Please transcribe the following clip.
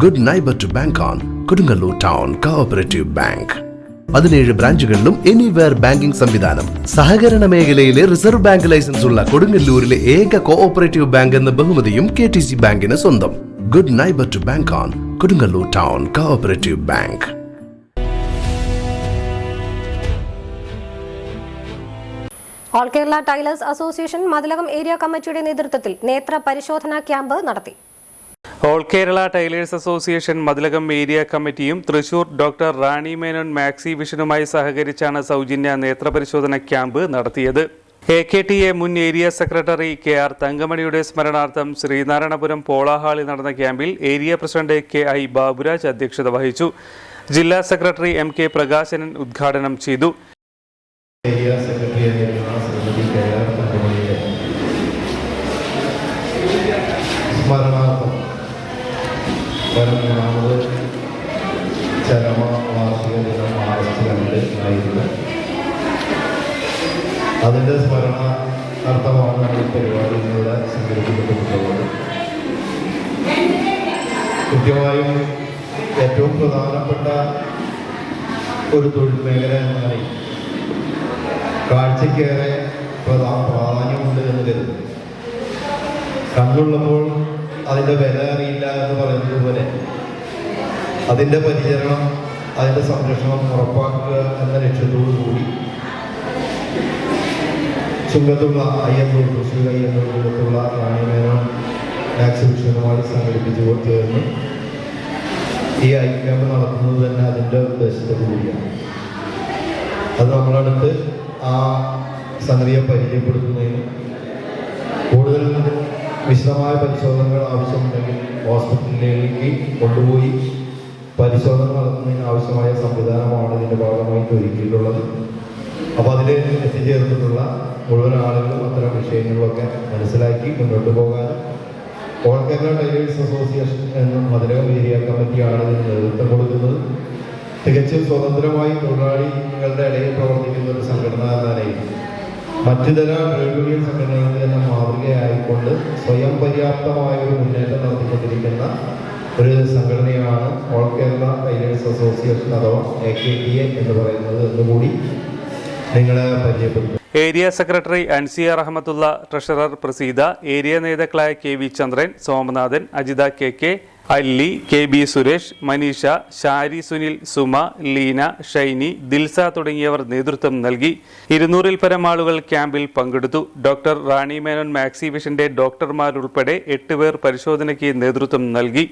Good neighbour to bank on Kodungallur town cooperative bank. 17 ബ്രാഞ്ചുകളിലും anywhere banking സംവിധാനം. സഹകരണ മേഖലയിലെ റിസർവ് ബാങ്ക് ലൈസൻസ് ഉള്ള കൊടുങ്ങല്ലൂരിലെ ഏക കോഓപ്പറേറ്റീവ് ബാങ്ക് എന്ന ബഹുമതിയും KTC ബാങ്കിന് സ്വന്തം. Good neighbour to bank on Kodungallur town cooperative bank. All Kerala tailors association Mathilakam area കമ്മിറ്റിയുടെ നേതൃത്വത്തിൽ നേത്ര പരിശോധനാ ക്യാമ്പ് നടത്തി. All Kerala tailors association Mathilakam area കമ്മിറ്റിയും തൃശൂർ ഡോക്ടർ റാണി മേനോൻ മാക്സി വിഷനുമായി സഹകരിച്ചാണ് സൗജന്യ നേത്രപരിശോധന ക്യാമ്പ് നടത്തിയത്. AKTA മുൻ ഏരിയ സെക്രട്ടറി KR തങ്കമണിയുടെ സ്മരണാർത്ഥം ശ്രീനാരായണപുരം പോള ഹാളിൽ നടന്ന ക്യാമ്പിൽ ഏരിയ പ്രസിഡന്റ് KI ബാബുരാജ് അധ്യക്ഷത വഹിച്ചു. ജില്ലാ സെക്രട്ടറി MK പ്രകാശനൻ ഉദ്ഘാടനം ചെയ്തു. ചരമവാർഷിക ദിനം മാർച്ച് 2 ആയിരുന്നു. അതിൻ്റെ സ്മരണാർത്ഥമാണ് നമ്മൾ ഈ പരിപാടിയിലൂടെ സംഘടിപ്പിക്കപ്പെട്ടിട്ടുള്ളത്. കൃത്യമായും ഏറ്റവും പ്രധാനപ്പെട്ട ഒരു തൊഴിൽ മേഖല എന്നാണ് കാഴ്ചയ്ക്കേറെ പ്രാധാന്യമുണ്ട് എന്ന് കരുതുന്നു. കണ്ണുള്ളപ്പോൾ അതിൻ്റെ വില അറിയില്ല എന്ന് പറയുന്നത് പോലെ അതിൻ്റെ പരിചരണം, അതിൻ്റെ സംരക്ഷണം ഉറപ്പാക്കുക എന്ന ലക്ഷ്യത്തോടു കൂടി ചുങ്കത്തുള്ള തൃശ്ശൂർ അയ്യന്തൂർത്തുള്ള റാണി മേനോൻ എക്സിബിഷനുമായി സംഘടിപ്പിച്ചു ചേർന്ന് ഈ ഐ ക്യാമ്പ് നടത്തുന്നത് തന്നെ അതിൻ്റെ ഉദ്ദേശത്തോടു കൂടിയാണ്. അത് നമ്മളടുത്ത് ആ സംഗതിയെ പരിചയപ്പെടുത്തുന്നതിനും കൂടുതൽ വിശദമായ പരിശോധനകൾ ആവശ്യമുണ്ടെങ്കിൽ ഹോസ്പിറ്റലിലേക്ക് കൊണ്ടുപോയി പരിശോധന നടത്തുന്നതിന് ആവശ്യമായ സംവിധാനമാണ് ഇതിൻ്റെ ഭാഗമായിട്ട് ഒരുക്കിയിട്ടുള്ളത്. അപ്പോൾ അതിൽ എത്തിച്ചേർന്നിട്ടുള്ള മുഴുവൻ ആളുകളും അത്തരം വിഷയങ്ങളിലൊക്കെ മനസ്സിലാക്കി മുന്നോട്ട് പോകാനും ഓൾ കേരള ടൈലേഴ്സ് അസോസിയേഷൻ എന്ന മതിലകം ഏരിയ കമ്മിറ്റിയാണ് ഇതിന് നേതൃത്വം കൊടുക്കുന്നത്. തികച്ചും സ്വതന്ത്രമായി തൊഴിലാളികളുടെ ഇടയിൽ പ്രവർത്തിക്കുന്ന ഒരു സംഘടന എന്ന നിലയിൽ മറ്റുതര ട്രേഡ് യൂണിയൻ സംഘടനകളിൽ തന്നെ മാതൃകയായിക്കൊണ്ട് സ്വയം പര്യാപ്തമായ ഒരു മുന്നേറ്റം നടത്തിക്കൊണ്ടിരിക്കുന്ന ഒരു സംഘടനയാണ് ഓൾ കേരള ടൈലേഴ്സ് അസോസിയേഷൻ അഥവാ AKTA എന്ന് പറയുന്നത് എന്നുകൂടി നിങ്ങളെ പരിചയപ്പെടുത്തും. Area secretary Ansiya Rahmathulla, treasurer Praseeda, area നേതാക്കളായ KV Chandran, Somanathan, Ajitha KK, Alli, KB Suresh, Maneesha, Shari Sunil, Suma, Leena, Shiny, Dilsa തുടങ്ങിയവർ നേതൃത്വം നൽകി. 200-ൽ പരം ആളുകൾ ക്യാമ്പിൽ പങ്കെടുത്തു. ഡോക്ടർ റാണി മേനോൻ മാക്സി വിഷന്റെ ഡോക്ടർമാരുൾപ്പെടെ 8 പേർ പരിശോധനയ്ക്ക് നേതൃത്വം നൽകി.